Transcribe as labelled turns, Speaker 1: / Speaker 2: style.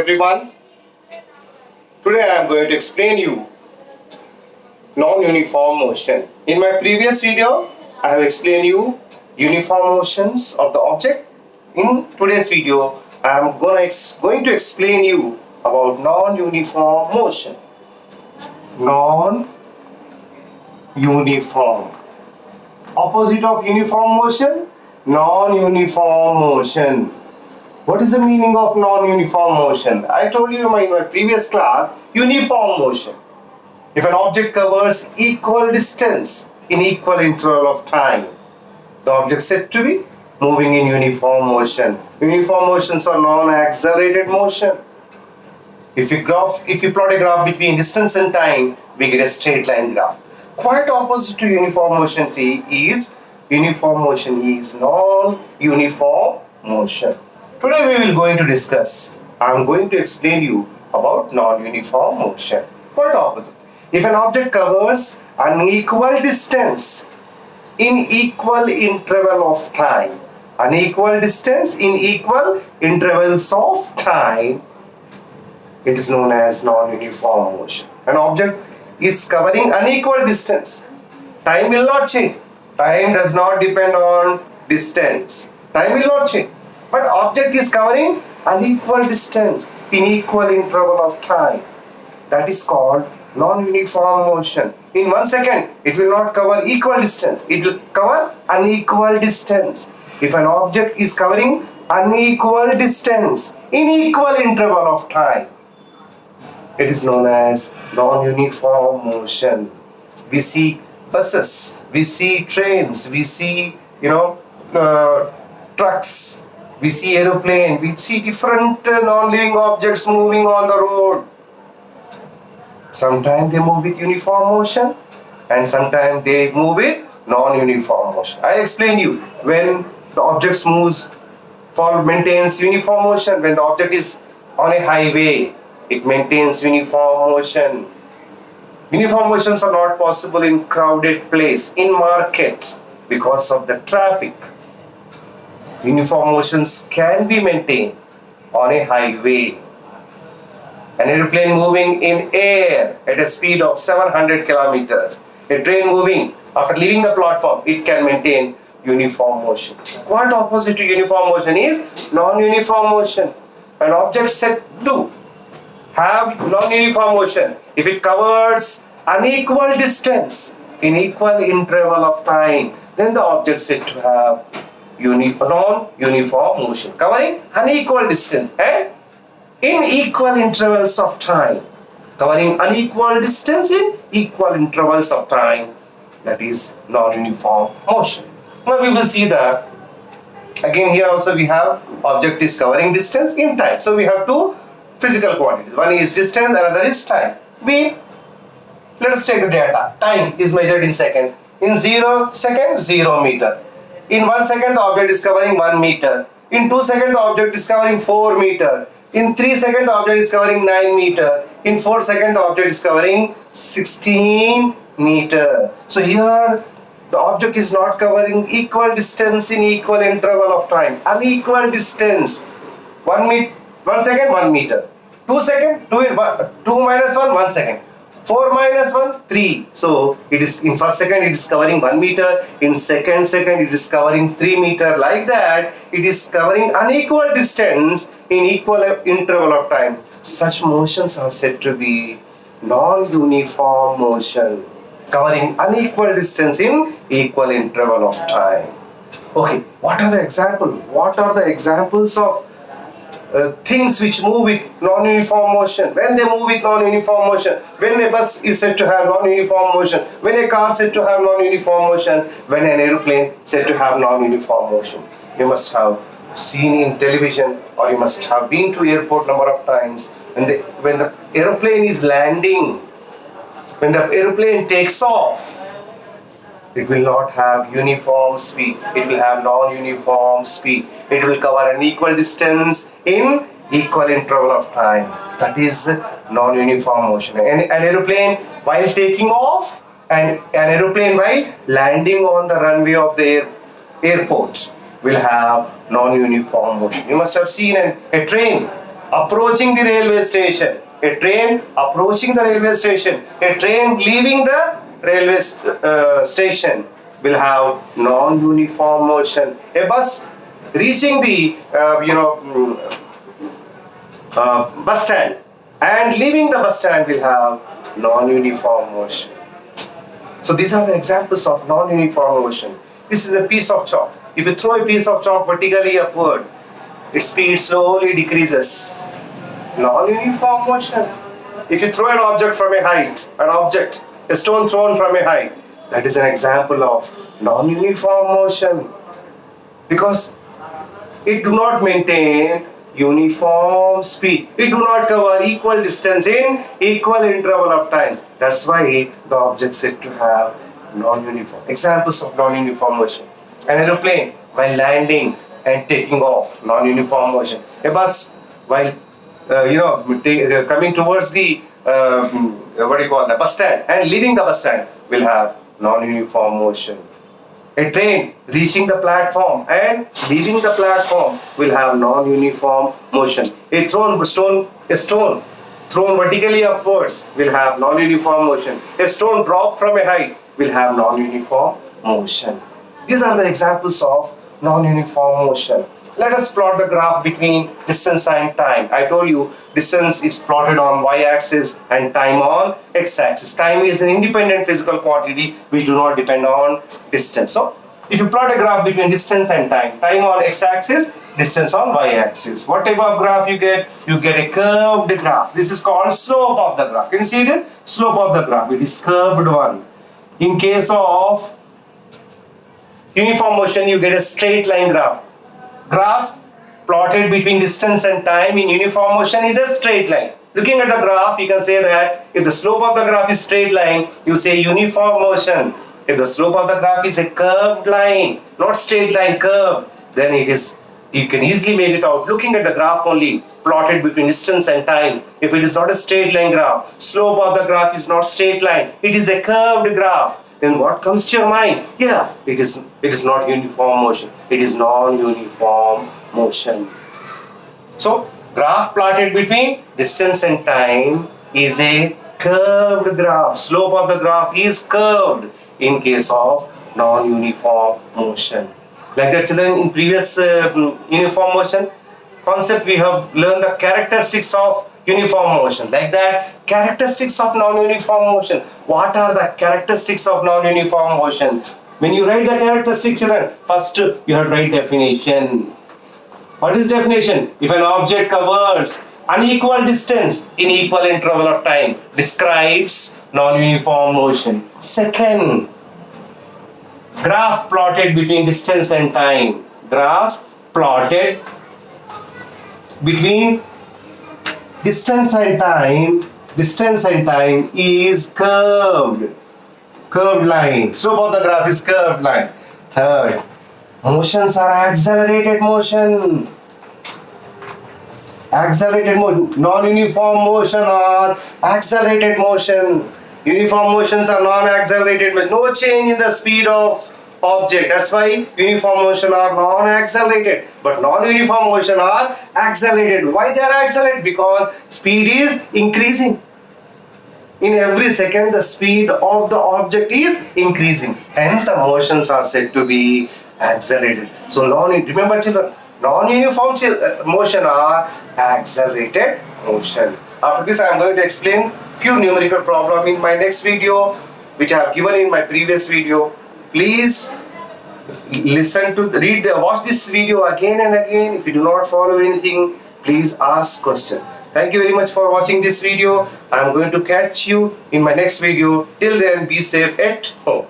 Speaker 1: everyone. Today I am going to explain you non-uniform motion. In my previous video, I have explained you uniform motions of the object. In today's video, I am going to explain you about non-uniform motion. Non-uniform. Opposite of uniform motion, non-uniform motion. What is the meaning of non-uniform motion? I told you in my previous class, uniform motion. If an object covers equal distance in equal interval of time, the object is said to be moving in uniform motion. Uniform motions are non-accelerated motion. If you plot a graph between distance and time, we get a straight line graph. Quite opposite to uniform motion is non-uniform motion. Today we will going to discuss. I am going to explain you about non-uniform motion. Quite opposite. If an object covers an equal distance in equal interval of time, it is known as non-uniform motion. An object is covering unequal distance. Time will not change. Time does not depend on distance. Time will not change. But object is covering unequal distance in equal interval of time. That is called non-uniform motion. In 1 second, it will not cover equal distance. It will cover unequal distance. If an object is covering unequal distance in equal interval of time, it is known as non-uniform motion. We see buses, we see trains, we see trucks, we see aeroplane, we see different non-living objects moving on the road. Sometimes they move with uniform motion and sometimes they move with non-uniform motion. I explain you when the object maintains uniform motion. When the object is on a highway, it maintains uniform motion. Uniform motions are not possible in crowded place, in market, because of the traffic. Uniform motions can be maintained on a highway. An aeroplane moving in air at a speed of 700 kilometers. A train moving after leaving the platform, it can maintain uniform motion. Quite opposite to uniform motion is non-uniform motion. An object said to have non-uniform motion if it covers unequal distance in equal interval of time, then the object said to have non-uniform motion, covering unequal distance and in equal intervals of time. Covering unequal distance in equal intervals of time, that is non-uniform motion. Now we will see that again. Here also we have object is covering distance in time. So we have two physical quantities. One is distance, another is time. Let us take the data. Time is measured in second. In 0 second, 0 meter. In 1 second, the object is covering 1 meter. In 2 seconds, the object is covering 4 meter. In 3 seconds, the object is covering 9 meter. In 4 seconds, the object is covering 16 meter. So here, the object is not covering equal distance in equal interval of time. Unequal distance. 1 second, 1 meter. 2 seconds, 2 minus 1, 1 second. 4 minus 1, 3. So it is in first second it is covering 1 meter. In second it is covering 3 meter. Like that, it is covering unequal distance in equal interval of time. Such motions are said to be non-uniform motion, covering unequal distance in equal interval of time. Okay, what are the examples? What are the examples of things which move with non-uniform motion? When they move with non-uniform motion, when a bus is said to have non-uniform motion, when a car is said to have non-uniform motion, when an aeroplane is said to have non-uniform motion. You must have seen in television or you must have been to airport number of times. When the aeroplane is landing, when the aeroplane takes off, it will not have uniform speed. It will have non-uniform speed. It will cover an equal distance in equal interval of time. That is non-uniform motion. An aeroplane while taking off and an aeroplane while landing on the runway of the airport will have non-uniform motion. You must have seen a train approaching the railway station. A train approaching the railway station. A train leaving the railway station will have non-uniform motion. A bus reaching the bus stand and leaving the bus stand will have non-uniform motion. So these are the examples of non-uniform motion. This is a piece of chalk. If you throw a piece of chalk vertically upward, its speed slowly decreases. Non-uniform motion. If you throw an object from a height, a stone thrown from a height, that is an example of non-uniform motion, because it do not maintain uniform speed. It do not cover equal distance in equal interval of time. That's why the object said to have non-uniform. Examples of non-uniform motion. An aeroplane while landing and taking off, non-uniform motion. A bus while coming towards the the bus stand and leaving the bus stand will have non-uniform motion. A train reaching the platform and leaving the platform will have non-uniform motion. A stone thrown vertically upwards will have non-uniform motion. A stone dropped from a height will have non-uniform motion. These are the examples of non-uniform motion. Let us plot the graph between distance and time. I told you distance is plotted on y-axis and time on x-axis. Time is an independent physical quantity which do not depend on distance. So, if you plot a graph between distance and time, time on x-axis, distance on y-axis. What type of graph you get? You get a curved graph. This is called slope of the graph. Can you see this? Slope of the graph. It is curved one. In case of uniform motion, you get a straight line graph. Graph plotted between distance and time in uniform motion is a straight line. Looking at the graph, you can say that if the slope of the graph is straight line, you say uniform motion. If the slope of the graph is a curved line, not straight line, curved, then it is, you can easily make it out. Looking at the graph only, plotted between distance and time. If it is not a straight line graph, slope of the graph is not straight line, it is a curved graph. Then what comes to your mind? Yeah, it is not uniform motion. It is non-uniform motion. So, graph plotted between distance and time is a curved graph. Slope of the graph is curved in case of non-uniform motion. Like that, children, in previous uniform motion concept, we have learned the characteristics of uniform motion. Like that, characteristics of non-uniform motion. What are the characteristics of non-uniform motion? When you write the characteristics, children, first you have to write definition. What is definition? If an object covers unequal distance in equal interval of time, describes non-uniform motion. Second, graph plotted between distance and time. Graph plotted between distance and time is curved line. Slope of the graph is curved line. Third, motions are accelerated motion. Non-uniform motion or accelerated motion. Uniform motions are non-accelerated, but no change in the speed of object. That's why uniform motion are non-accelerated, but non-uniform motion are accelerated. Why they are accelerated? Because speed is increasing. In every second, the speed of the object is increasing. Hence, the motions are said to be accelerated. So, remember, children, non-uniform motion are accelerated motion. After this, I am going to explain few numerical problems in my next video, which I have given in my previous video. Please watch this video again and again. If you do not follow anything, please ask question. Thank you very much for watching this video. I am going to catch you in my next video. Till then, be safe at home.